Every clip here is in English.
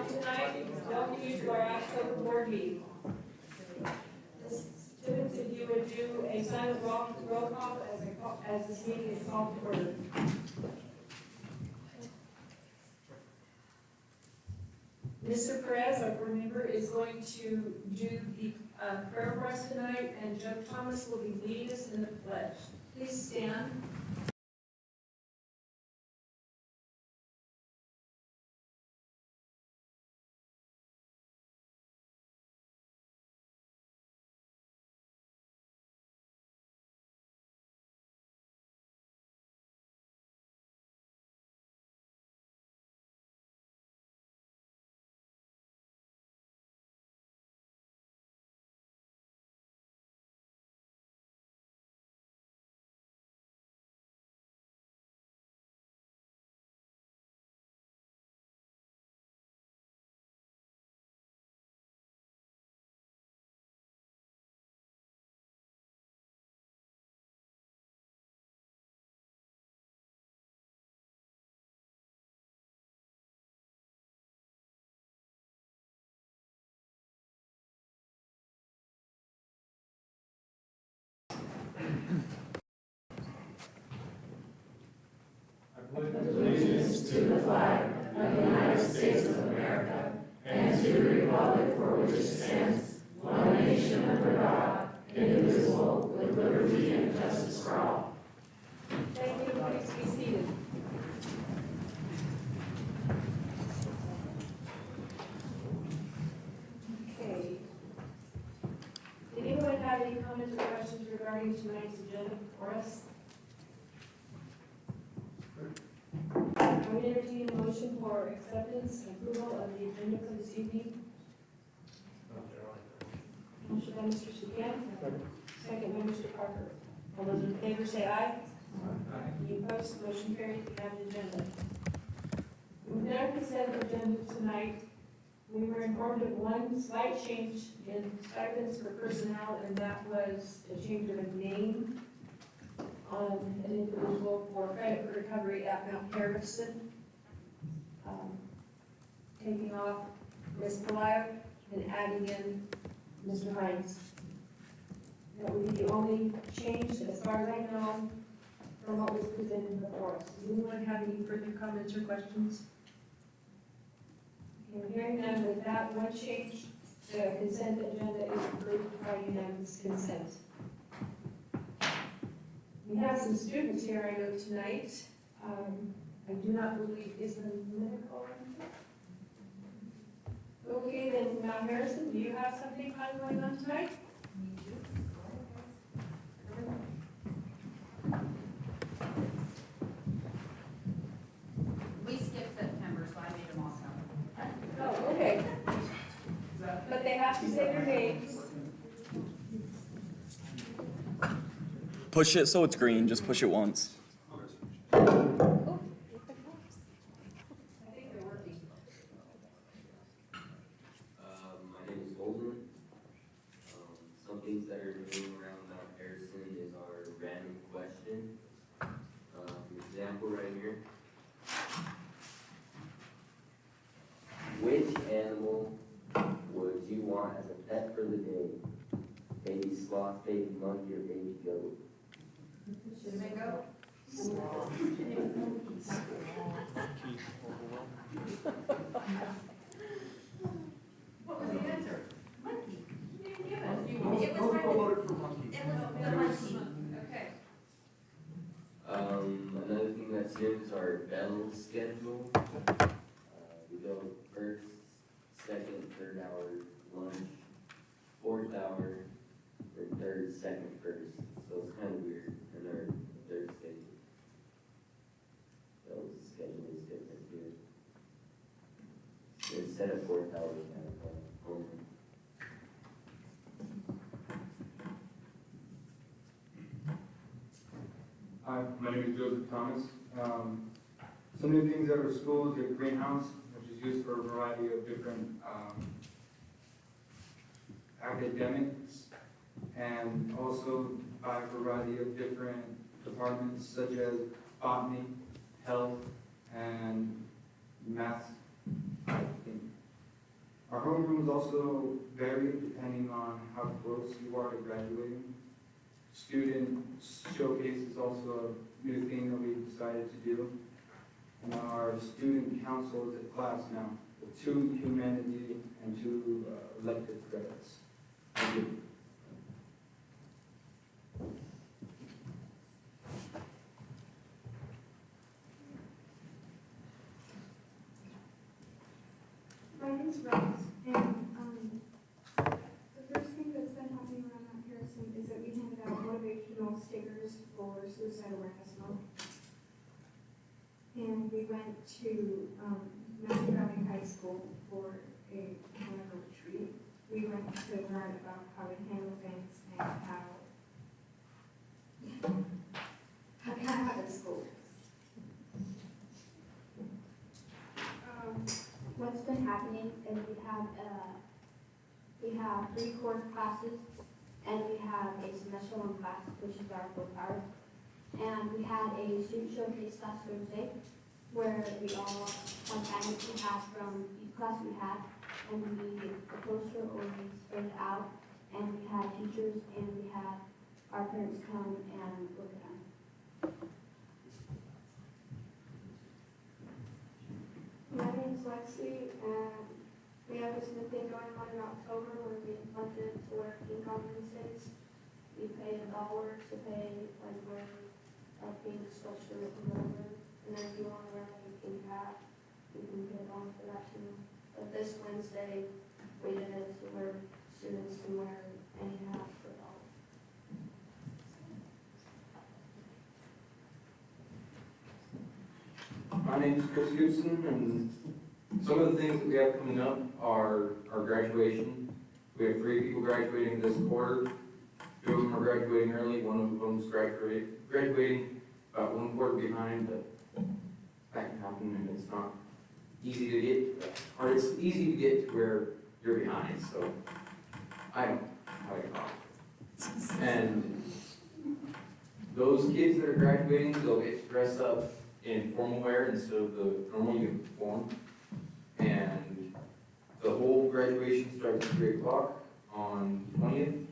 Tonight, welcome you to our October board meeting. Students, if you would do a silent roll call as this meeting is called to order. Mr. Perez, our board member, is going to do the prayer for us tonight, and Judge Thomas will be leading us in the pledge. Please stand. Allegiance to the flag of the United States of America and to the republic for which it stands, one nation under God, indivisible, with liberty and justice for all. Thank you. Please be seated. Okay. Did anyone have any comments or questions regarding tonight's agenda for us? I would entertain a motion for acceptance and approval of the agenda for this evening. Motion by Mr. Sugan. Second by Mr. Parker. All those in favor say aye. Any opposed? Motion carried. We have the agenda. With no consent agenda tonight, we were informed of one slight change in stipends for personnel, and that was a change of a name on an individual for credit recovery at Mount Harrison. Taking off Ms. Pelayo and adding in Mr. Hines. That would be the only change, as far as I know, from what was presented before us. Does anyone have any further comments or questions? Okay, hearing none, with that one change, the consent agenda is approved by unanimous consent. We have some students here, I know, tonight. I do not believe, is the Minidoka? Okay, then, Mount Harrison, do you have something fun going on tonight? We skipped September, so I made them all come. Oh, okay. But they have to say their names. Push it so it's green, just push it once. I think they're working. My name is Golden. Some things that are new around Mount Harrison is our random question. Example right here. Which animal would you want as a pet for the day? Baby sloth, baby monkey, or baby goat? Should they go? What was the answer? Monkey. You didn't give it. It was right there. It was the monkey. Okay. Another thing that's new is our bell schedule. We go first, second, third hour lunch, fourth hour, or third, second, first. So it's kind of weird in our third schedule. So schedule is different here. instead of 4,000 homeroom. Hi, my name is Joseph Thomas. Some new things at our school is a greenhouse, which is used for a variety of different academics, and also by a variety of different departments such as botany, health, and math, I think. Our homerooms also vary depending on how close you are to graduating. Student showcase is also a new thing that we decided to do. And our student council is a class now, with 2 humanity and 2 elective credits. Thank you. My name's Rose, and the first thing that's been happening around Mount Harrison is that we handed out motivational stickers for Suicide Awareness Month. And we went to Mountain Valley High School for a retreat. We went to learn about how to handle things and how to school. What's been happening is we have 3 core classes, and we have a semester 1 class, which is our book art. And we had a student showcase last Thursday, where we all, families we had from each class we had, and we did a poster or we spread it out, and we had teachers and we had our parents come and look at them. My name's Lexi, and we have this new thing going on in October where we funded to wear pink on Wednesdays. We pay $1 to pay, like, wear a pink sweatshirt or whatever. And then if you want to wear like a pink hat, you can get on for that too. But this Wednesday, we did it to where students can wear any hat for $1. My name is Chris Gibson, and some of the things that we have coming up are our graduation. We have 3 people graduating this quarter. 2 of them are graduating early, 1 of them is graduating about 1 quarter behind, but that can happen, and it's not easy to get, or it's easy to get to where you're behind, so I don't have a problem. And those kids that are graduating, they'll get dressed up in formal wear instead of the normal uniform. And the whole graduation starts at 3 o'clock on the 20th.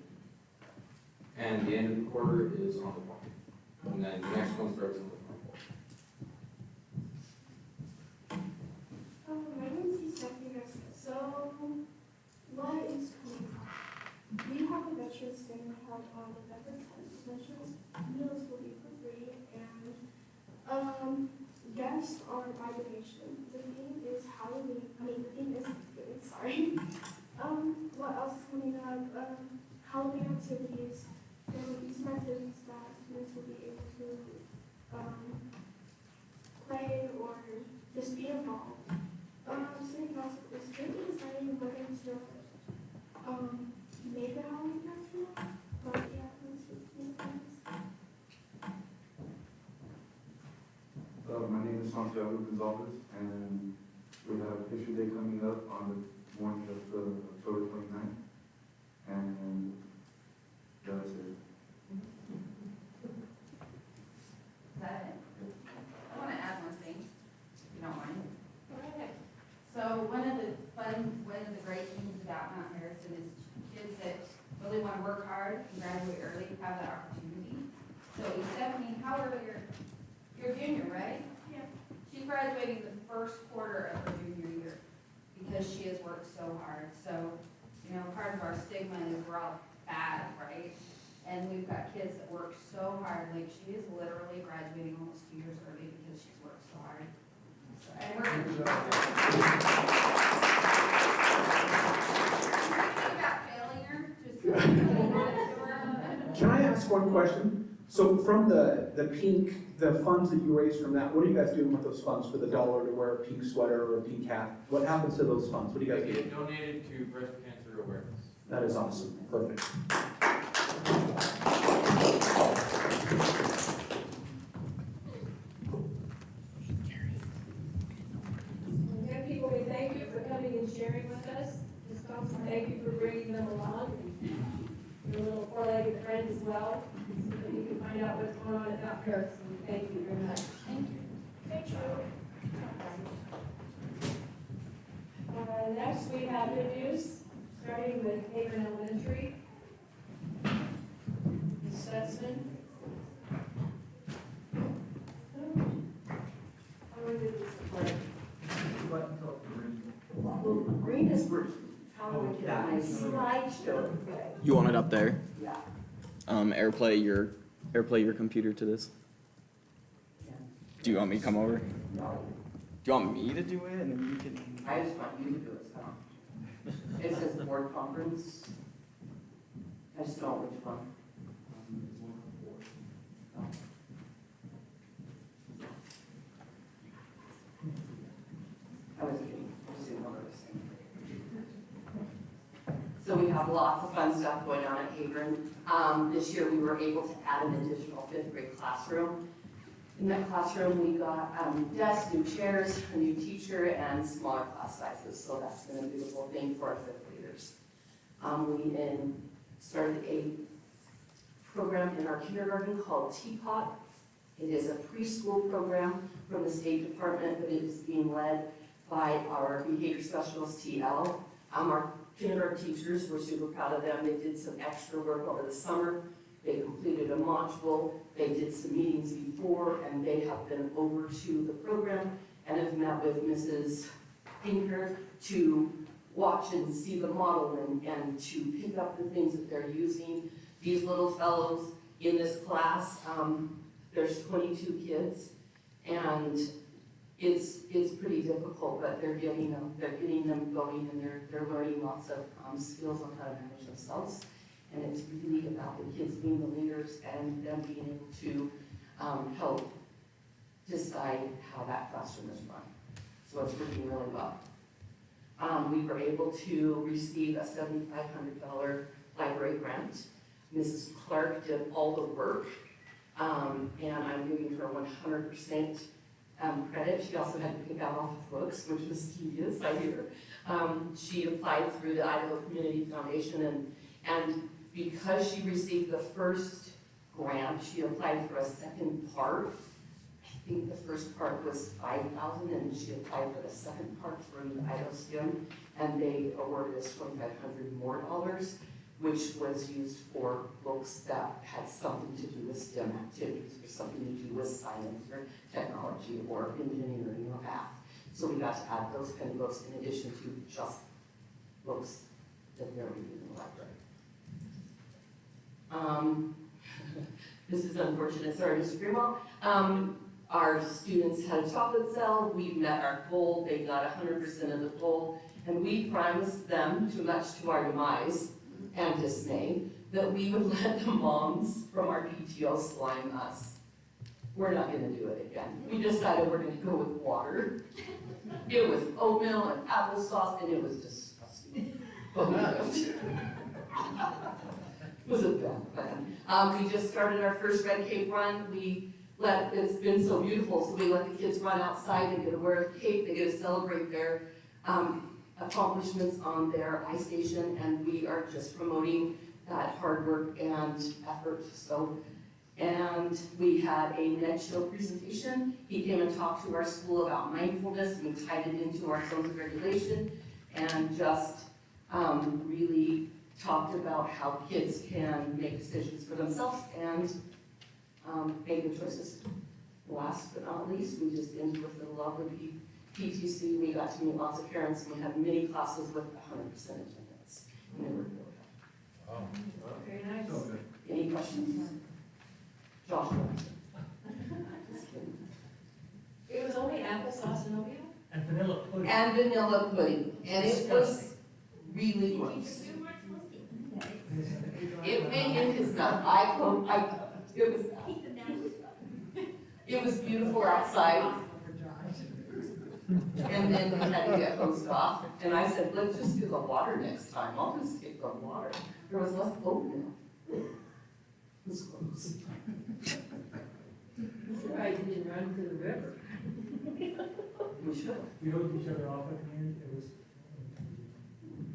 And the end of the quarter is on the 20th. And then the next one starts on the 24th. My name is Stephanie Garcia. So, what is coming up? We have a Veterans Day held on November 10th. Veterans meals will be for free, and guests are by donation. The theme is Halloween. The theme is Thanksgiving, sorry. What else is coming up? Halloween activities. There will be some activities that students will be able to play or just be involved. City Council is really exciting. We're going to make a Halloween festival, but yeah, let's just do things. My name is Santiago Gonzalez, and we have Picture Day coming up on the morning of October 29th. And that's it. Is that it? I want to add one thing, if you don't mind. So one of the great things about Mount Harrison is kids that really want to work hard and graduate early have that opportunity. So Stephanie, how old are you're a junior, right? Yeah. She's graduating the first quarter of her junior year because she has worked so hard. So, part of our stigma is we're all bad, right? And we've got kids that work so hard. Like, she is literally graduating almost 2 years early because she's worked so hard. So, and we're thinking about failing her, just Can I ask one question? So from the pink the funds that you raise from that, what are you guys doing with those funds for the dollar to wear a pink sweater or a pink hat? What happens to those funds? What do you guys They do? get donated to breast cancer awareness. That is awesome. Perfect. Young people, we thank you for coming and sharing with us. Ms. Thompson, thank you for bringing them along. Your little four-legged friend as well, so that you can find out what's going on at Mount Harrison. Thank you very much. Thank you. Thank you. Next, we have new news, starting with Haven Elementary. Ms. Stutzman. How do we do this? Well, green is working. How do we get my slideshow? You want it up there? Yeah. AirPlay your computer to this. Do you want me to come over? No, Do you want me to do it and then you can? I just want you to do it, so. It says board conference. I just don't know which one. I was kidding. I was doing what I was saying. So we have lots of fun stuff going on at Hebron. This year we were able to add an additional fifth grade classroom. In that classroom, we got desks, new chairs, a new teacher, and smaller class sizes. So that's been a beautiful thing for our fifth graders. We started a program in our kindergarten called Teapot. It is a preschool program from the State Department, but it is being led by our behavior specialist, TL. Our kindergarten teachers, we're super proud of them. They did some extra work over the summer. They completed a module, they did some meetings before, and they have been over to the program and have met with Mrs. Pinker to watch and see the model and to pick up the things that they're using. These little fellows in this class, there's 22 kids, and it's pretty difficult, but they're getting them going, and they're learning lots of skills on how to manage themselves. And it's really about the kids being the leaders and them being able to help decide how that classroom is run. So it's working really well. We were able to receive a $7,500 library grant. Mrs. Clark did all the work, and I'm giving her 100% credit. She also had to pick out all the books, which was tedious, I hear. She applied through the Idaho Community Foundation, and because she received the first grant, she applied for a second part. I think the first part was $5,000, and she applied for the second part through the Idaho STEM, and they awarded us $2,500 more, which was used for books that had something to do with STEM activities, or something to do with science, or technology, or engineering, or math. So we got to add those kind of books in addition to just books that they're reading in the library. This is unfortunate, sorry, Mr. Greenwald. Our students had a chocolate sale, we met our goal, they got 100% of the goal, and we promised them, too much to our demise and dismay, that we would let the moms from our PTO slime us. We're not gonna do it again. We decided we're gonna go with water. It was oatmeal and applesauce, and it was disgusting. But we did. It was a bad plan. We just started our first red cape run. It's been so beautiful, so we let the kids run outside and get to wear a cape. They get to celebrate their accomplishments on their ice station, and we are just promoting that hard work and effort. And we had a Ned Show presentation. He came and talked to our school about mindfulness, and we tied it into our zones of regulation, and just really talked about how kids can make decisions for themselves and make good choices. Last but not least, we just ended with the lovely PTC. We got to meet lots of parents, and we had many classes with 100% attendance. And they were really happy. Very nice. Any questions? Josh? Just kidding. It was only applesauce and oatmeal? And vanilla pudding. And vanilla pudding, and it was really gross. It went in his mouth. It was. It was beautiful outside. And then we had to get hosed off, and I said, let's just do the water next time, I'll just take the water. There was less boat now. It was close. I didn't run to the river. We should have. We hooked each other off at the end,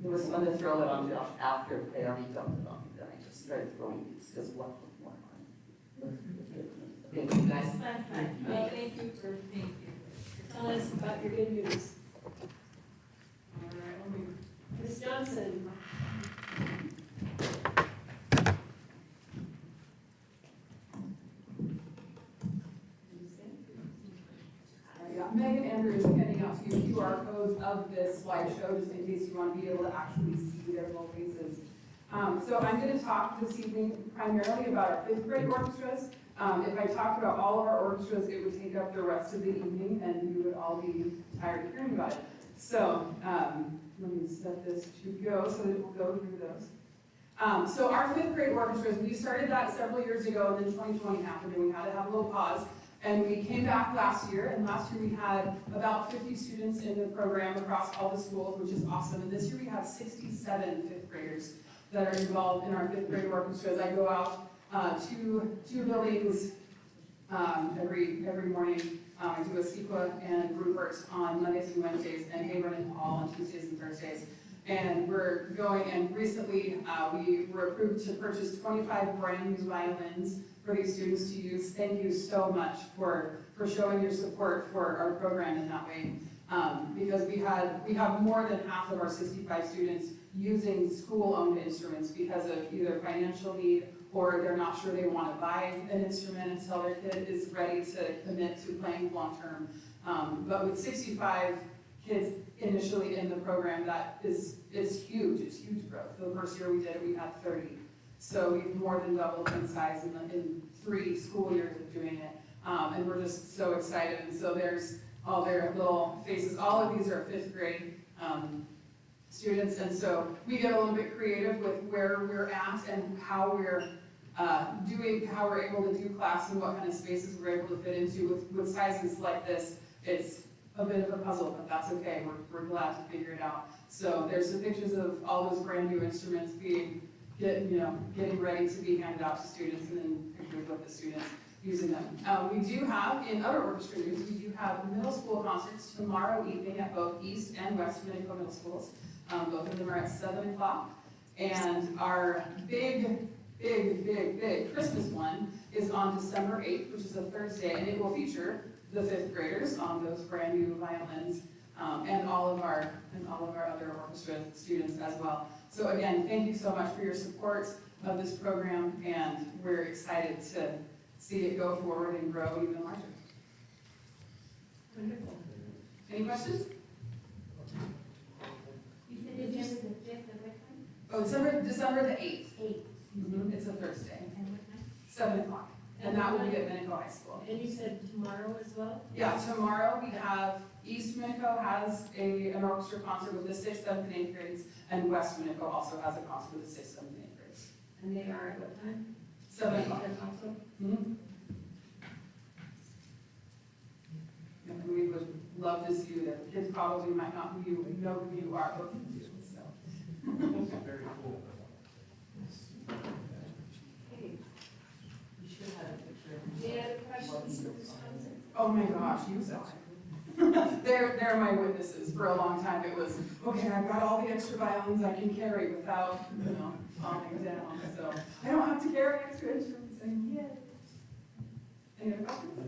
It was fun to throw it on Josh after they already dumped it on me, then I just started throwing it, because what was more fun. Thank you guys. Well, thank you for telling us about your good news. All right, Ms. Johnson. Yeah, Megan Andrews is handing out to you QR codes of this slideshow, just in case you want to be able to actually see their little faces. So I'm going to talk this evening primarily about our fifth grade orchestras. If I talked about all of our orchestras, it would take up the rest of the evening, and you would all be tired of hearing about it. So let me set this to go so that we'll go through those. So our fifth grade orchestras, we started that several years ago, and then 2020 happened, and we had to have a little pause. And we came back last year, and last year we had about 50 students in the program across all the schools, which is awesome. And this year we have 67 fifth graders that are involved in our fifth grade orchestras. I go out two buildings every morning. I do a Sequa and Rupert on Mondays and Wednesdays, and Haven and Paul on Tuesdays and Thursdays. And we're going, and recently we were approved to purchase 25 brand new violins for these students to use. Thank you so much for showing your support for our program in that way. Because we have more than half of our 65 students using school-owned instruments because of either financial need or they're not sure they want to buy an instrument until their kid is ready to commit to playing long-term. But with 65 kids initially in the program, it's huge. It's huge growth. The first year we did it, we had 30. So we've more than doubled in size in 3 school years of doing it. And we're just so excited. And so there's all their little faces. All of these are fifth grade students. And so we get a little bit creative with where we're at and how we're how we're able to do class and what kind of spaces we're able to fit into with sizes like this. It's a bit of a puzzle, but that's okay. We're glad to figure it out. So there's some pictures of all those brand new instruments getting ready to be handed out to students, and then pictures with the students using them. We do have, in other orchestra news, we do have middle school concerts tomorrow evening at both East and West Minidoka Middle Schools. Both of them are at 7 o'clock. And our big Christmas one is on December 8th, which is a Thursday, and it will feature the fifth graders on those brand new violins, and all of our other orchestra students as well. So again, thank you so much for your support of this program, and we're excited to see it go forward and grow even larger. Wonderful. Any questions? You said December the 5th of what time? Oh, December the 8th. 8th. It's a Thursday, And what time? 7 o'clock. And that will be at Minidoka High School. And you said tomorrow as well? Yeah, tomorrow we have, East Minidoka has an orchestra concert with the 6th, 7th, and 8th grades, and West Minidoka also has a concert with the 6th, 7th, and 8th grades. And they are at what time? 7 o'clock. Also? Mhm. And we would love to see you there. The kids probably might not know who you are, but you do, so. very cool. Okay. You should have a picture. Any other questions for Ms. Johnson? Oh my gosh, you saw it. They're my witnesses. For a long time it was, okay, I've got all the extra violins I can carry without, falling down. So I don't have to carry extra instruments anymore. Any other questions?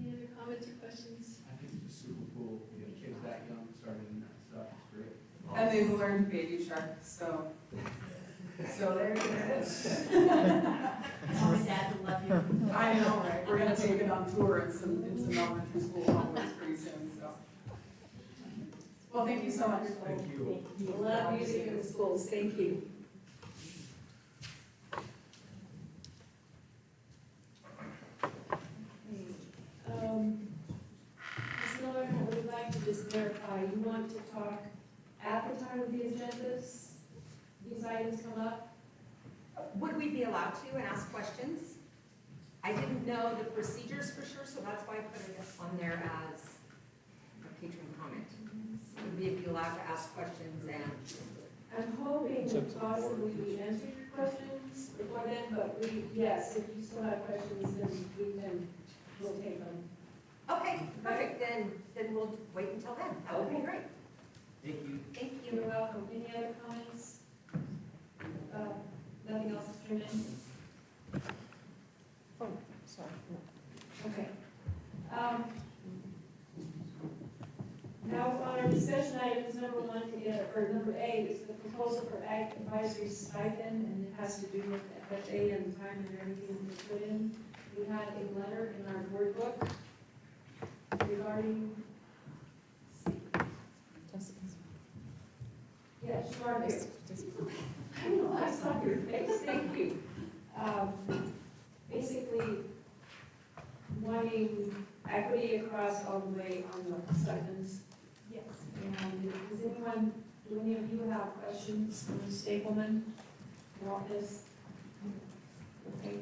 Any other comments or questions? I think it's super cool, kids that young starting that stuff, it's great. And they've learned Baby Shark, so there it is. Mom and Dad will love you. I know, right? We're gonna take it on tour in some elementary school hallways pretty soon, so. Well, thank you so much. Thank you. Love music in the schools, thank you. Ms. Miller, I would like to just clarify, you want to talk at the time of the agendas? These items come up? Would we be allowed to and ask questions? I didn't know the procedures for sure, so that's why I put it on there as a patron comment. So you'd be allowed to ask questions and, I'm hoping that possibly we answer your questions before then, but yes, if you still have questions, then we'll take them. okay, perfect, then we'll wait until then. That would be great. Thank you. Thank You're you. welcome. Any other comments? Nothing else to turn in? Oh, sorry. Okay. Now, on our discussion items, number 8 is the proposal for ag advisory stipend, and it has to do with FFA and the time and everything that we put in. We had a letter in our board book regarding. Yes, you are here. I know, I saw your face, thank you. Basically, wanting equity across all the way on the stipends. Yes. And do any of you have questions on Stapleman about this? Okay.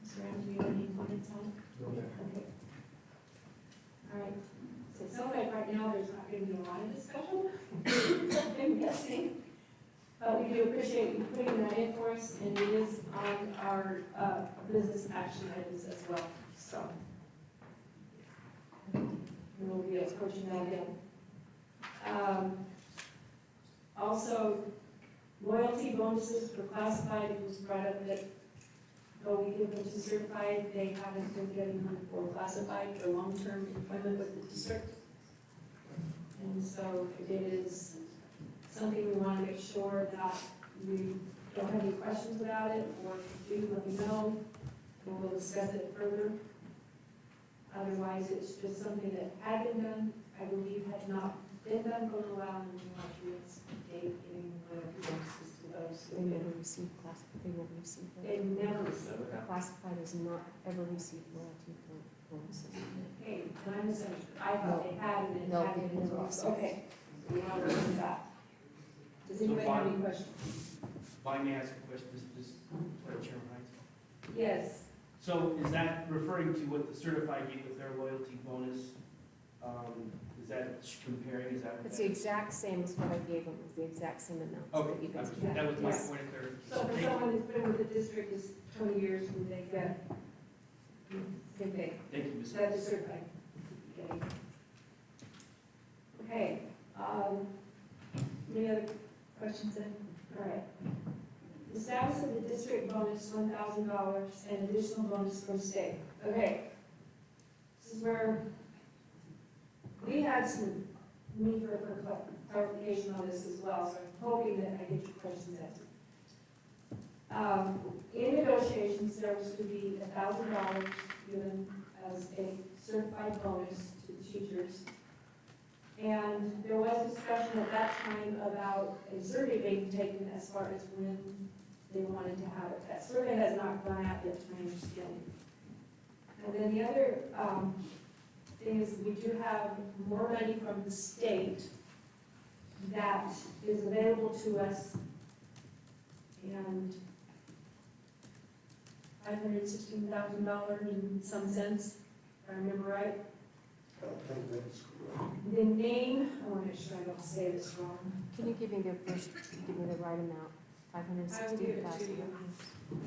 Mr. Rams, do you have any comments on it? No, ma'am. Okay. All right. So it sounds like right now there's not going to be a lot of discussion, I'm guessing. But we do appreciate you putting that in for us, and it is on our business action items as well, so. We'll be approaching that again. Also, loyalty bonuses for classified, it was brought up that though we give them to certified, they haven't been getting them for classified for long-term employment with the district. And so it is something we want to make sure that we don't have any questions about it, or if you do, let me know, and we'll discuss it further. Otherwise, it's just something that had been done, I believe had not been done for a while, and we want to reinstate giving loyalty bonuses to those. They never received they never received that. They never received it. Classified has not ever received loyalty bonuses. Okay, and I misunderstood, I thought they had, and it No, hadn't they been never released. received. Okay, we want to listen to that. Does anybody have any questions? If I may ask a question, just Chairman Hines. Yes, So is that referring to what the certified gave with their loyalty bonus? Is that comparing, is that? It's the exact same as what I gave them, it's the exact same amount that you guys. Okay, that was my Yes. point of clarification. so for Thank you. someone who's been with the district is 20 years, and they get, same thing, Thank you, Ms. that is certified. Okay. Okay, any other questions then? All right. The status of the district bonus, $1,000, and additional bonus from state. Okay. This is where we had some need for clarification on this as well, so I'm hoping that I get your questions answered. In negotiations, there was to be $1,000 given as a certified bonus to the teachers. And there was discussion at that time about a survey being taken as far as when they wanted to have it. That survey has not gone out yet, to my understanding. And then the other thing is we do have more money from the state that is available to us, and $516,000 in some sense, if I remember right. The name, I want to make sure I don't say this wrong. Can you give me the right amount? I will give it to you.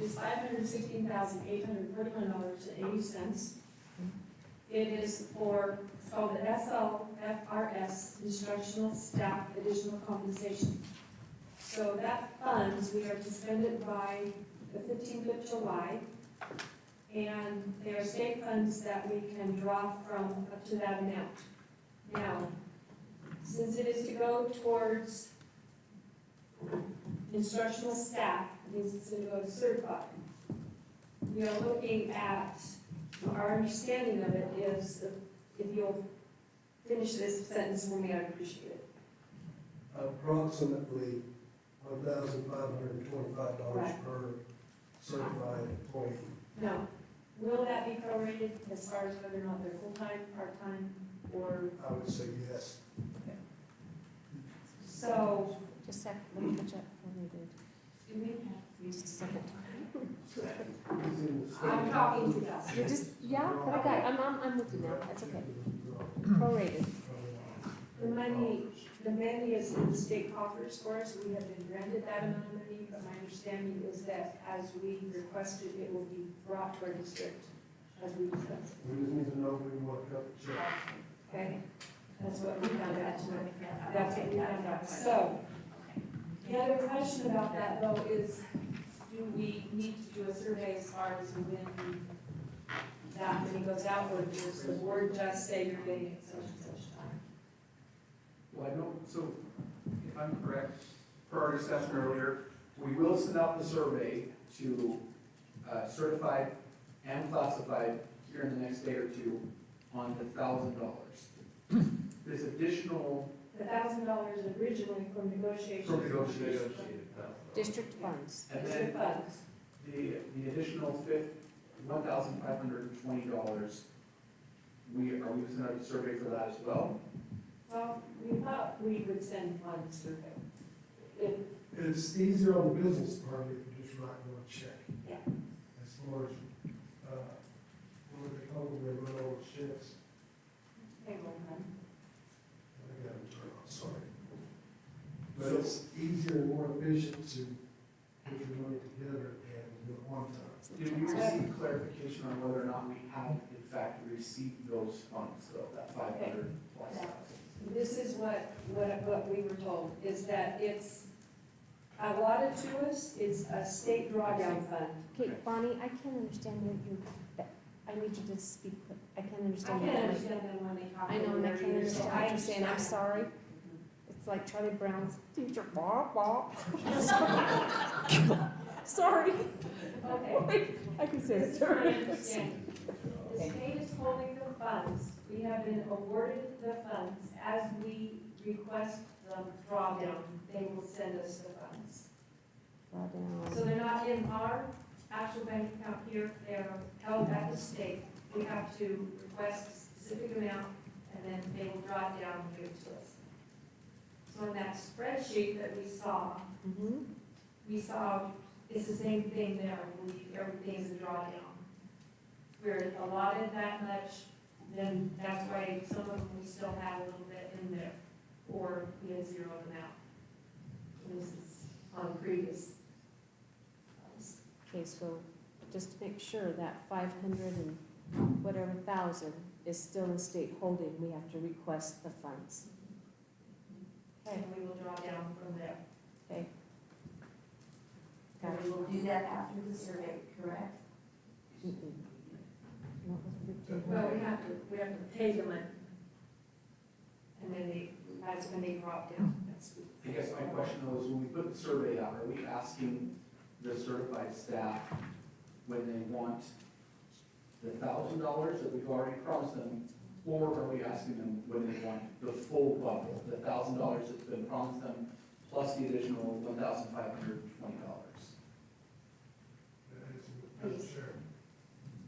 It's $516,831.80. It is for, it's called the SLFRS, Instructional Staff Additional Compensation. So that funds, we are to spend it by the 15th of July. And they are state funds that we can draw from up to that amount. Now, since it is to go towards instructional staff, it means it's going to go to certified. We are looking at, our understanding of it is, if you'll finish this sentence for me, I'd appreciate it. Approximately $1,525 Right. per certified employee. Now, will that be prorated as far as whether or not they're full-time, part-time, or, I would say yes. so, Just a second, let me catch up. Let me do it. excuse me? Just a second. I'm talking to us. You're just, yeah, but I got, I'm with you now, that's okay. Prorated. The money is in the state coffers for us, we have been granted that amount of money, but my understanding is that as we requested, it will be brought to our district as we discuss. We just need to know when we want to cut the check. Okay? That's what we found out tonight. That's what we found out. So, the other question about that though is, do we need to do a survey as far as when that money goes out, or does the board just say you're getting it such and such time? Well, I don't, so if I'm correct, per our discussion earlier, we will send out the survey to certified and classified here in the next day or two on the $1,000. This additional, The $1,000 originally from negotiations. from negotiations. District funds. And District then funds. the additional $1,520, are we sending out a survey for that as well? Well, we thought we would send one survey. If, It's easier on the business part if you just write one check. Yeah. As far as, what do they call them, they run all the checks. payroll run. I got it, sorry. But it's easier and more efficient to put your money together and do it one time. Did we receive clarification on whether or not we have in fact received those funds, though, that 500 plus? This is what we were told, is that it's allotted to us, it's a state drawdown fund. Okay, Bonnie, I can't understand what you, I need you to speak, quick. I can't I understand. can't what you're- understand them when they talk. I know, and I over can't there, so understand what you're saying, I'm sorry. It's like Charlie Brown's teacher, blah, blah. Sorry. Okay. I can say This it. is my understanding. The state is holding the funds, we have been awarded the funds, as we request them drawdown, they will send us the funds. So they're not in our actual bank account here, they're held at the state. We have to request a specific amount, and then they will draw it down and give it to us. So in that spreadsheet that Mhm. we saw, it's the same thing there, I believe, everything's a drawdown. We're allotted that much, then that's why some of them we still have a little bit in there, or we had zeroed them out. This is on previous. Okay, so just to make sure that 500 and whatever thousand is still in state holding, we have to request the funds. And we will draw down from there. Okay? And we will do that after the survey, correct? Mm-mm. Not with 15. Well, we have to pay the money. And then that's when they drop down. I guess my question though is, when we put the survey out, are we asking the certified staff when they want the $1,000 that we've already promised them, or are we asking them when they want the full bundle, the $1,000 that's been promised them, plus the additional $1,520? Madam Chair.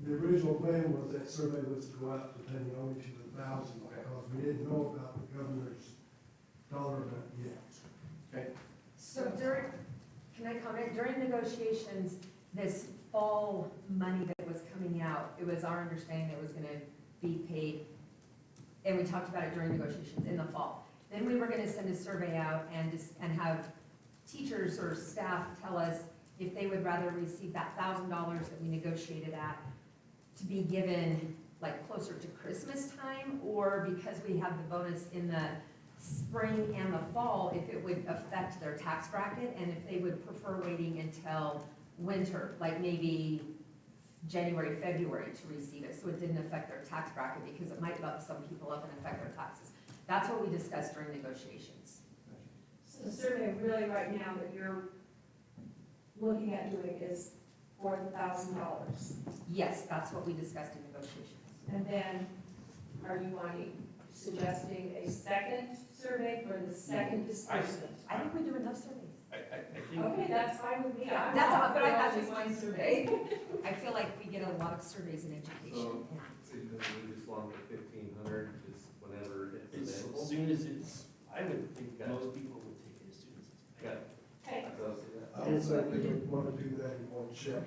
The original plan was that survey was to go out depending only to the 1,000, because we didn't know about the governor's dollar amount yet. Okay. So can I comment, during negotiations, this fall money that was coming out, it was our understanding that it was gonna be paid, and we talked about it during negotiations in the fall. Then we were gonna send a survey out and have teachers or staff tell us if they would rather receive that $1,000 that we negotiated at to be given like closer to Christmas time, or because we have the bonus in the spring and the fall, if it would affect their tax bracket, and if they would prefer waiting until winter, like maybe January, February to receive it, so it didn't affect their tax bracket, because it might bump some people up and affect their taxes. That's what we discussed during negotiations. So the survey really right now that you're looking at doing is for the $1,000. Yes, that's what we discussed in negotiations. And then, are you suggesting a second survey for the second disbursement? I think we do enough surveys. Okay, that's fine with me. I'm That's not all, but I for thought only just one one survey. I feel like we get a lot of surveys in education. So you just want the 1,500, just whenever it's As available? soon as it's, I would think most people would take it as soon as it's. Yeah. Okay. I thought I'd say that. I would say we would want to do that in one check.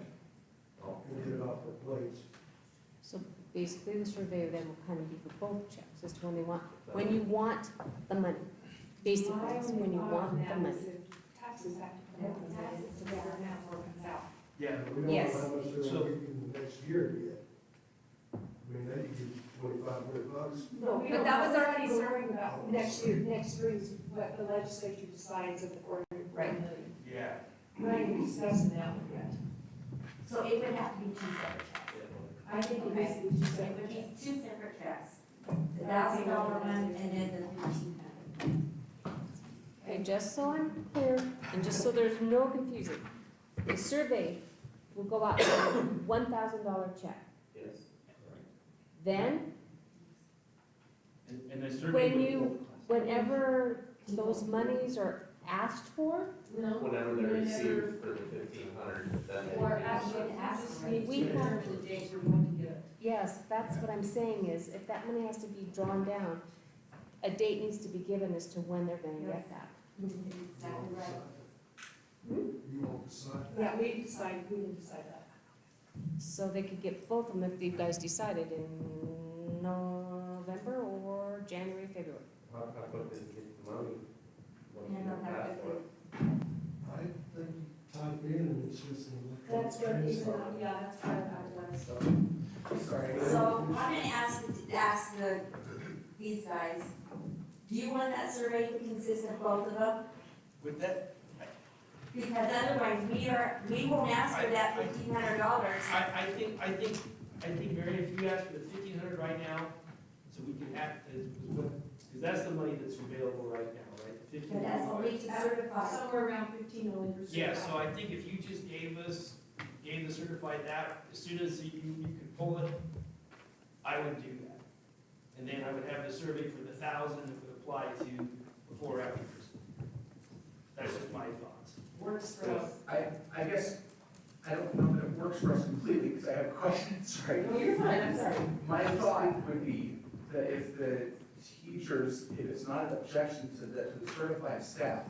and get it off their plates. So basically, the survey then will kind of be for both checks, as to when you want the money. Basically, it's when you want the money. Taxes have to come out, taxes to figure out where it comes out. Yeah, We don't know Yes. how much they're So- gonna give in the next year yet. I mean, they could give $2,500. No, But that was already worrying about next year, next year is what the legislature decides of the $440 million. yeah. We're not even discussing that one yet. So it would have to be two separate checks. I think it needs to be two It separate would be checks. two separate checks, the $1,000 one and then the 1,500. Okay, just so I'm clear, and just so there's no confusion, the survey will go out with a $1,000 check. Yes. Then, And the survey. when would- you, whenever those monies are asked for, Whenever they're received for the 1,500, then they. Or actually, ask me We to have- determine the date we're going to get it. yes, that's what I'm saying is, if that money has to be drawn down, a date needs to be given as to when they're gonna get that. Exactly right. You won't decide. Yeah, we didn't decide that. So they could get both of them if you guys decided in November or January, February. How quick does it get the money? Once you And have how passed quickly? I think you type in and it's just an electronic That's what it is, transfer. yeah, that's kind of how it was. Sorry. So I'm gonna ask these guys, do you want that survey to consist of both of them? With that, Because otherwise, we won't ask for that $1,500. I think, Mary, if you ask for the 1,500 right now, so we can act, because that's the money that's available right now, right? The But that's only to certify. Somewhere around 15 million for Yeah, certified. so I think if you just gave the certified that, as soon as you could pull it, I would do that. And then I would have the survey for the 1,000 that would apply to before or after Christmas. That's just my thoughts. Works for us. I guess, I don't know that it works for us completely, because I have questions, sorry. No, you're fine, I'm sorry. My thought would be that if the teachers, if it's not an objection to the certified staff,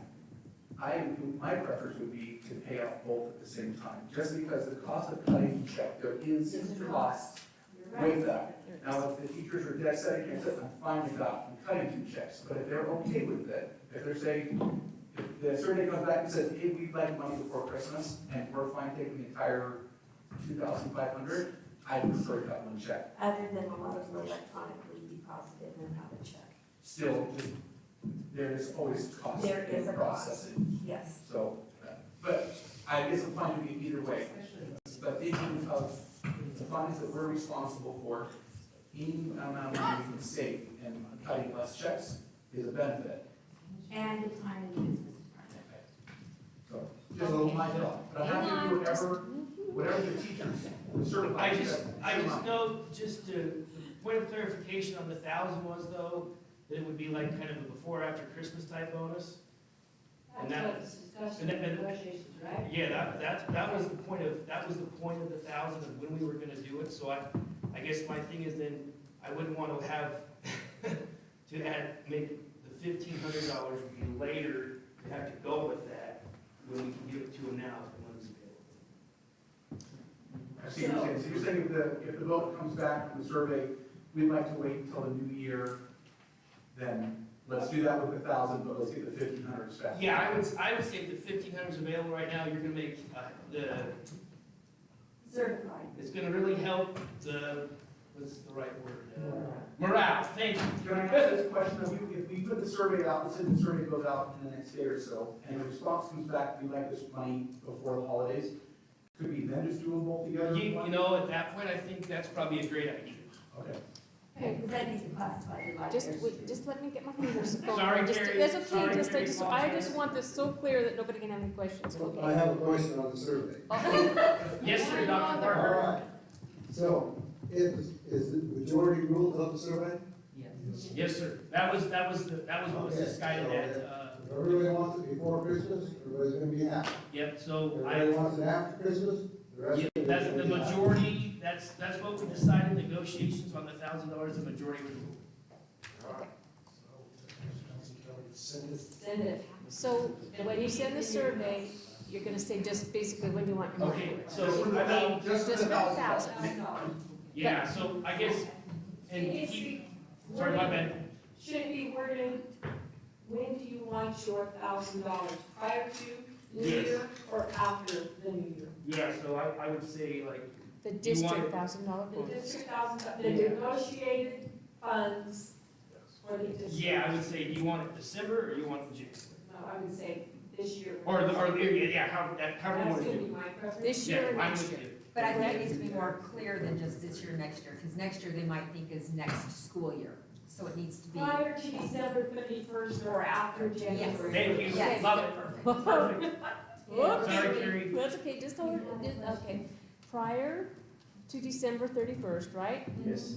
my preference would be to pay out both at the same time, just because the cost of cutting check, there is cost with that. Now, if the teachers are dead set against it, I'm fine with that, I'm cutting two checks, but if they're okay with it, if they're saying, if the survey comes back and says, hey, we'd like money before Christmas, and we're fine taking the entire 2,500, I would prefer to cut one check. Other than a lot of electronically deposited and have a check. Still, just, there is always cost There is in a cost. processing, Yes. so, but I guess I'm fine with it either way. But thinking of the funds that we're responsible for, any amount of money we can save and cutting less checks is a benefit. And the time in the business department. So, just a little my thought, but I'm happy to do whatever the teachers certify. I just know, just to, the point of clarification on the 1,000 was though, that it would be like kind of a before or after Christmas type bonus. And That's that- what was discussed and in that- the negotiations, right? Yeah, that was the point of, the 1,000 of when we were gonna do it, so I guess my thing is then, I wouldn't wanna have, make the $1,500 be later, to have to go with that, when we can give it to them now, if the money's available. I see what you're saying, so you're saying if the vote comes back from the survey, we'd like to wait until the new year, then let's do that with 1,000, but let's get the 1,500 back. Yeah, I would say if the 1,500 is available right now, you're gonna make, Certified. it's gonna really help what's the right word? Morale, thank you. Can I ask this question, if we put the survey out, let's say the survey goes out in the next day or so, and the response comes back, we like this money before the holidays, could we then just do them both together? You know, at that point, I think that's probably a great idea. Okay. Okay, because that needs to classify it like Just, theirs. wait, just let me get my fingers going. Sorry, Just- Carrie. That's okay, Sorry, just, Carrie, I just want this so clear that nobody can have any questions, I okay? have a question on the survey. Yes, sir, Dr. All Parker. right. So, is the majority rule of the survey? Yes, sir. That was what was Okay, decided so at, If everybody wants it before Christmas, everybody's gonna be happy. yep, so If everybody wants it after Christmas, the rest yeah, of it that's is the gonna be happy. majority, that's what we decided in negotiations on the $1,000, the majority was ruled. Send it. Send it. So, when you send the survey, you're gonna say just basically when do you want your money? Okay, so It would I be just for $1,000. Yeah, so I guess, and keep, sorry, my bad. Should it be worded, when do you want your $1,000? Prior to New Yes. Year or after the New Year? Yeah, so I would say like, The You want district it- $1,000 The bonus. district thousand, the negotiated funds for the district. yeah, I would say, do you want it December or you want it June? No, I would say this year. Or, yeah, however you That's want gonna to be do my preference. This it. year or Yeah, I'm next with year? you. But I think it needs to be more clear than just this year, next year, because next year they might think is next school year. So it needs to be. Prior to December 31st or after January. Thank you, Yes. love it. Perfect. Sorry, Carrie. That's okay, just hold it, okay. Prior to December 31st, right? Yes.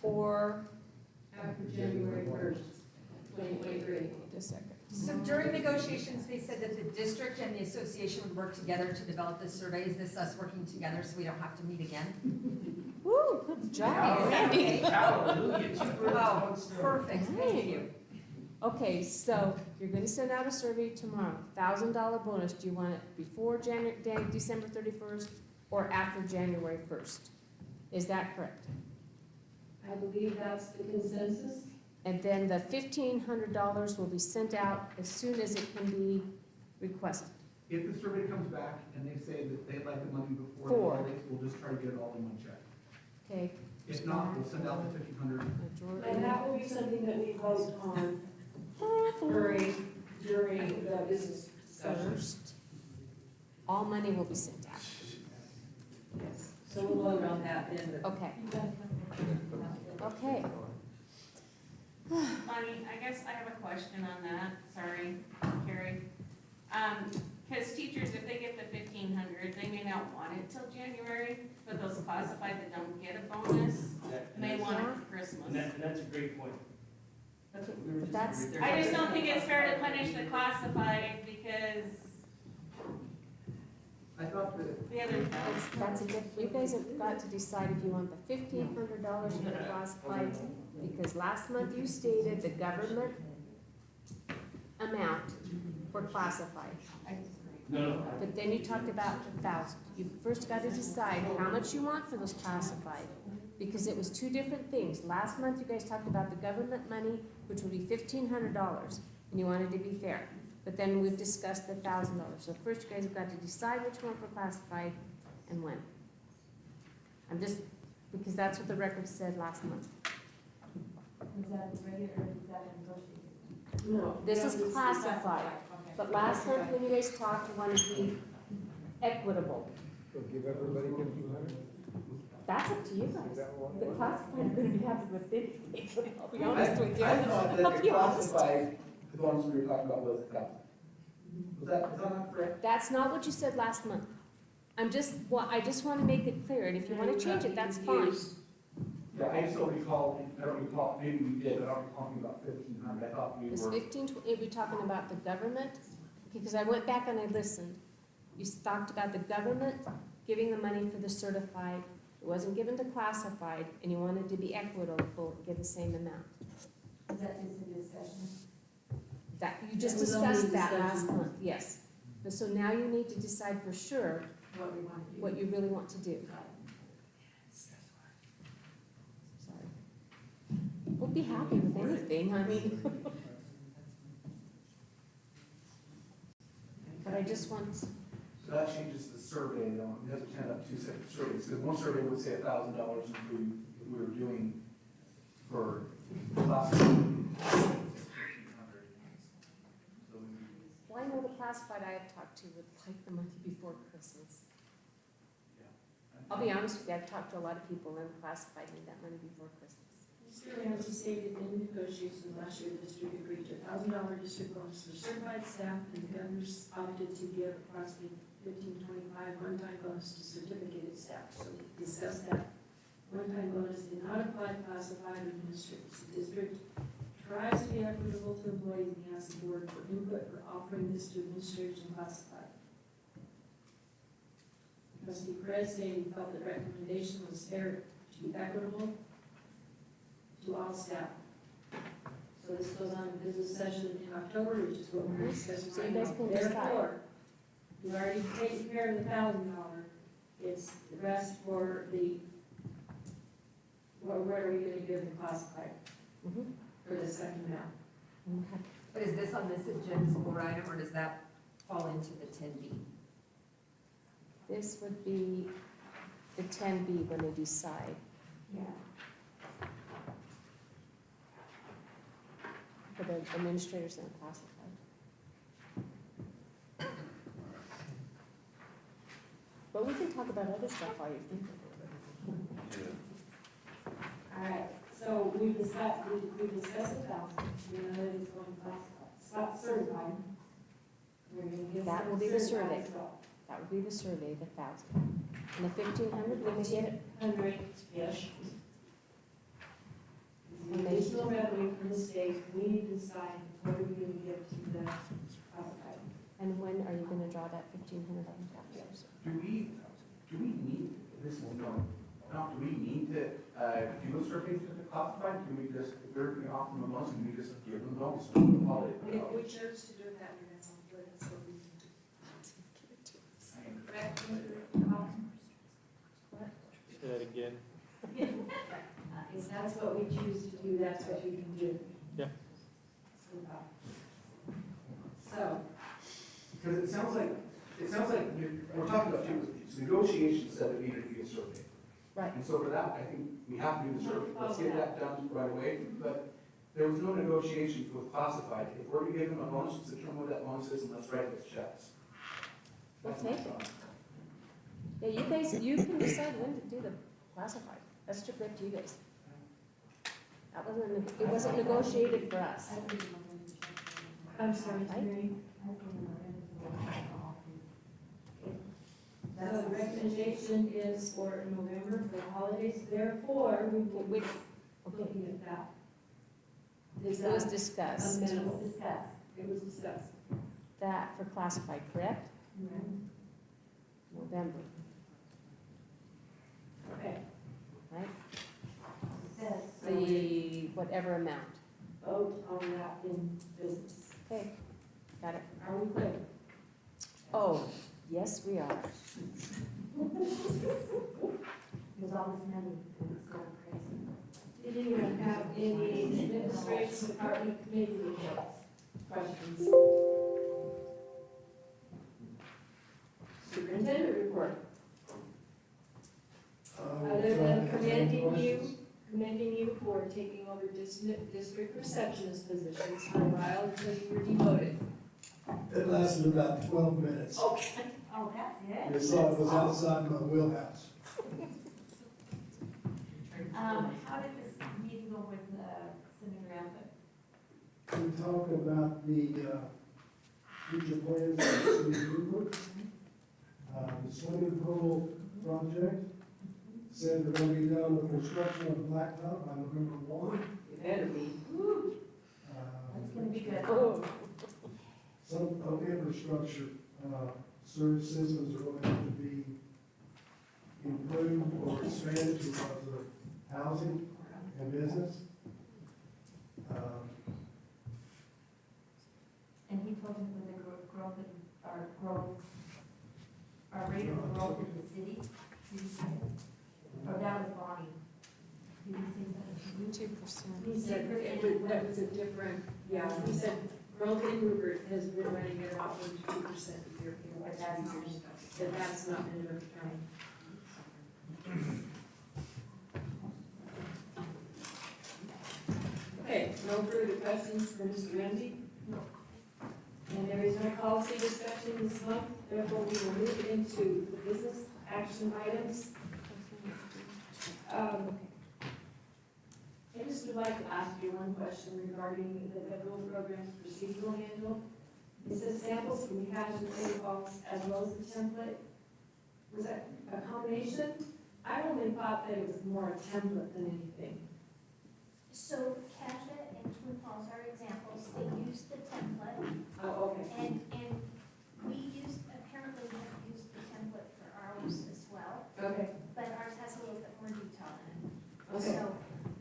Or, After January 1st, 2023. just a second. So during negotiations, they said that the district and the association would work together to develop this survey. Is this us working together so we don't have to meet again? Woo, good Is job, that Randy. okay? Hallelujah. Two birds, Oh, one stone. perfect, thank you. Okay, so you're gonna send out a survey tomorrow, $1,000 bonus, do you want it before December 31st or after January 1st? Is that correct? I believe that's the consensus. And then the $1,500 will be sent out as soon as it can be requested. If the survey comes back and they say that they'd like the money before the Four. holidays, we'll just try to get it all in one check. Okay, If not, we'll send out the 1,500. And that will be something that we vote on during the business session. first, all money will be sent out. Yes. So we'll vote on that then. Okay. Okay. Bonnie, I guess I have a question on that, sorry, Carrie. Cause teachers, if they get the 1,500, they may not want it till January, but those classified that don't get a bonus may want it for Christmas. And that's a great point. But that's, I just don't think it's fair to punish the classified because I thought that, the other. that's a good, you guys have got to decide if you want the $1,500 for the classified, because last month you stated the government amount for classified. No, But then you talked about 1,000. You first got to decide how much you want for those classified, because it was two different things. Last month, you guys talked about the government money, which would be $1,500, and you wanted to be fair. But then we've discussed the $1,000. So first, you guys have got to decide which one for classified and when. I'm just, because that's what the record said last month. Is that regular or is that negotiated? No. This is classified. But last month, when you guys talked, you wanted to be equitable. So give everybody 1,500? That's up to you guys. The classified are gonna be happy with anything, I'll be honest with you. I thought that I'll the be honest. classified, the ones we were talking about was 1,000. Is that not correct? That's not what you said last month. I just wanna make it clear, and if you wanna change it, that's fine. Yeah, I just don't recall, maybe we did, but I don't recall talking about 1,500. I thought we It's were. 15, are we talking about the government? Because I went back and I listened. You talked about the government giving the money for the certified, it wasn't given to classified, and you wanted to be equitable, give the same amount. Is that just a discussion? That, you just That was only discussed that discussion. last month, yes. But so now you need to decide for sure What we want to do. what you really want to do. Sorry. We'll be happy with anything, I mean. But I just want, So that changes the survey, though, it doesn't end up two separate surveys, because one survey would say $1,000 if we were doing for classified. well, I know the classified I have talked to would like the money before Christmas. I'll be honest with you, I've talked to a lot of people and classified need that money before Christmas. Mr. Ramsey stated in negotiations last year, the district agreed to $1,000 district bonus for certified staff, and the governors opted to give approximately $1,525 one-time bonus to certificated staff. So we discussed that. One-time bonus did not apply to classified administrators. The district tries to be equitable to employees and asks the board for input for offering this to administrators and classified. Trustee Perez stated he felt the recommendation was fair to be equitable to all staff. So this goes on in business session in October, which is what we're discussing So you right guys now. can decide. Therefore, you've already taken care of the $1,000. It's the rest for the, what are we gonna give the classified Mhm. for the second amount? Okay. But is this on this agenda score item, or does that fall into the 10B? This would be the 10B when they decide. Yeah. For the administrators and classified. But we can talk about other stuff while you think of it. All right, so we discussed 1,000, we know that it's going to classified, stop certified. We're gonna give That some will be the certified survey. as well. That would be the survey, the 1,000. And the 1,500, when they get it, 100-ish. The additional revenue from the state, we need to decide what are we gonna give to the classified. and when are you gonna draw that 1,500 on the tax? Do we need, this will go, now, do we need to, if you go surveys to the classified, can we just, if they're being off them a month, can we just give them those? If we choose to do it that way, that's what we can do. Say that again. If that's what we choose to do, that's what we can do. Yeah. So, Because it sounds like we're talking about two, it's negotiations that we need to be a survey. Right. And so for that, I think we have to do the survey, let's get that done right away, but there was no negotiations with classified. If we're gonna give them a bonus, let's determine what that bonus is and let's write those checks. That's my Okay. thought. Yeah, you guys, you can decide when to do the classified. That's strictly up to you guys. That wasn't, it wasn't negotiated for us. I'm sorry, Right? Mary. So the recommendation is for November for the holidays, therefore, we will be looking at that. Is It was that discussed, amenable? Discussed. It was discussed. that for classified, correct? November, Okay. right? Says, The, whatever amount. vote on that in business. Okay, got it. Are we clear? Oh, yes, we are. Because all this money, it's going crazy. Did anyone have any administration department committee reports? Questions? Superintendent report. Other than commending you for taking over district receptionist positions for a while until you were demoted. It lasted about 12 minutes. Okay. Oh, that's it? You saw it was outside my wheelhouse. How did this meeting go with, Senator Rambo? We talked about the future plans for the city of Newport. The swimming pool project, said they're gonna be done with construction of blacktop by November 1. You better be. That's gonna be good. Oh, Some of the infrastructure, service systems are going to have to be improved or expanded because of housing and business. And he told me with the growth in, our rate of growth in the city, did he say? Or that was Bonnie? Did he say something? 2%. He said that was a different, yeah, he said growth in Rupert has been running at about 1% to 2% a year for the last few years. But that's not been overturned. Okay, no further questions for Mr. Ramsey? And there is no policy discussion this month, therefore we will move into the business action items. I just would like to ask you one question regarding the federal program's procedural handle. It says samples from cash and pay box as well as the template. Was that a combination? I only thought that it was more a template than anything. So Cassia and Twin Falls are examples, they use the template, Oh, okay. and apparently we have used the template for ours as well, Okay, but ours has a little bit more detail in it. okay. So,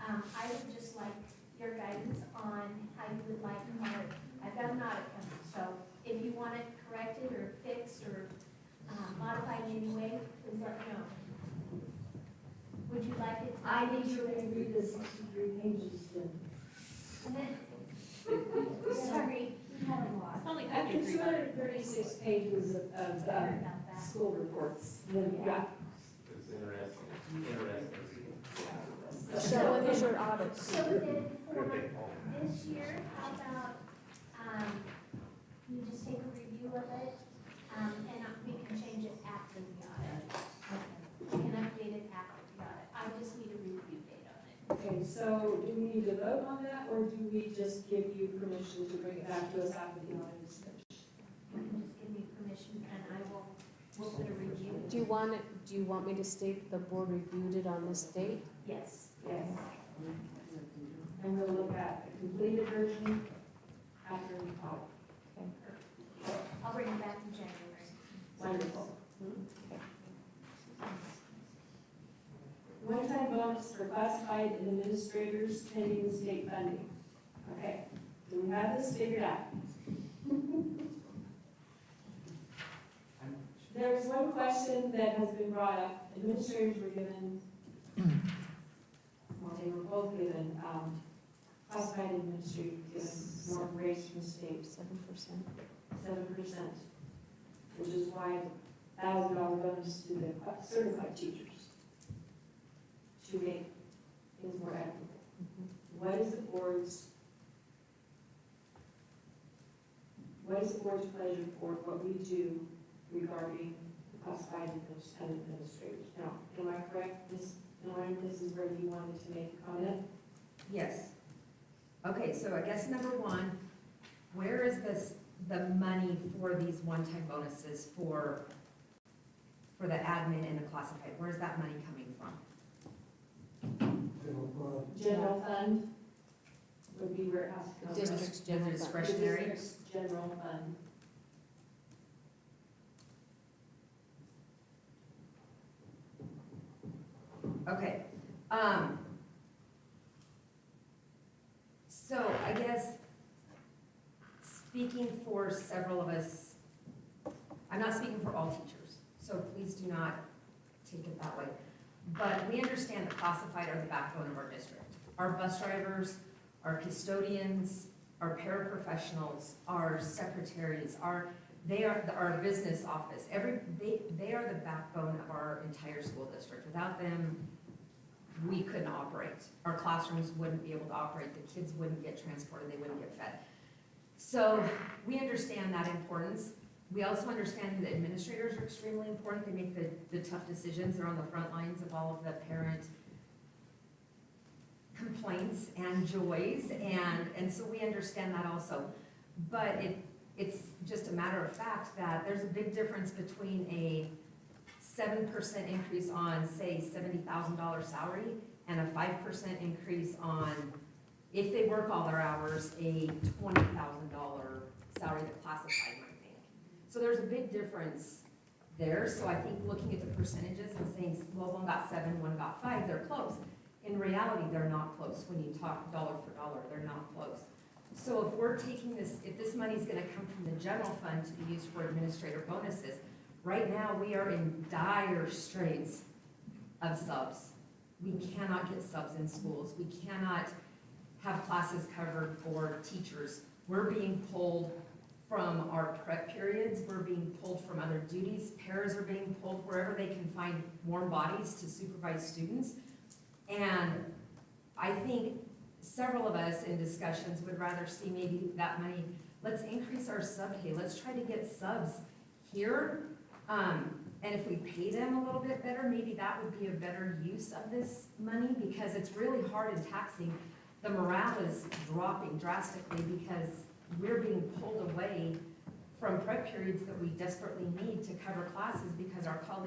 I would just like your guidance on how I would like our, I've got an audit coming, so if you want it corrected or fixed or modified in any way, please let me know. Would you like it? I need to read the 63 pages then. Sorry, you have a lot. It's only After 236 pages of Sorry about that. school reports, then, yeah. It's interesting, interesting. So what is your audit? So then for this year, how about, you just take a review of it, and we can change it after the audit. We can update it after the audit. I just need a review date on it. Okay, so do we need to vote on that, or do we just give you permission to bring it back to us after the audit is finished? You can just give me permission and we'll put a review. Do you want me to state the board reviewed it on this date? Yes. Yes. And we'll look at a completed version after the audit. I'll bring it back in January. Wonderful. One-time bonus for classified administrators pending state funding. Okay, so we have this figured out. There was one question that has been brought up. Administrators were given, well, they were both given, classified administrators given more grace from the state, 7%, which is why $1,000 bonus to the certified teachers to make things more equitable. What is the board's pleasure for what we do regarding classified administrators? Now, am I correct? This is where you wanted to make a comment? Yes. Okay, so I guess number one, where is the money for these one-time bonuses for the admin and the classified? Where is that money coming from? General fund would be where it has to come from. District's general fund. Discretionary? The district's general fund. Okay, so I guess, speaking for several of us, I'm not speaking for all teachers, so please do not take it that way. But we understand that classified are the backbone of our district. Our bus drivers, our custodians, our paraprofessionals, our secretaries, they are our business office. They are the backbone of our entire school district. Without them, we couldn't operate. Our classrooms wouldn't be able to operate. The kids wouldn't get transported. They wouldn't get fed. So we understand that importance. We also understand that administrators are extremely important. They make the tough decisions. They're on the front lines of all of the parent complaints and joys, and so we understand that also. But it's just a matter of fact that there's a big difference between a 7% increase on, say, $70,000 salary and a 5% increase on, if they work all their hours, a $20,000 salary that classified might make. So there's a big difference there. So I think looking at the percentages and saying, well, one got 7, one got 5, they're close. In reality, they're not close. When you talk dollar for dollar, they're not close. So if we're taking this, if this money is going to come from the general fund to be used for administrator bonuses, right now we are in dire straits of subs. We cannot get subs in schools. We cannot have classes covered for teachers. We're being pulled from our prep periods. We're being pulled from other duties. Paras are being pulled wherever they can find warm bodies to supervise students. And I think several of us in discussions would rather see maybe that money, let's increase our sub pay. Let's try to get subs here. And if we pay them a little bit better, maybe that would be a better use of this money, because it's really hard and taxing. The morale is dropping drastically because we're being pulled away from prep periods that we desperately need to cover classes because our colleagues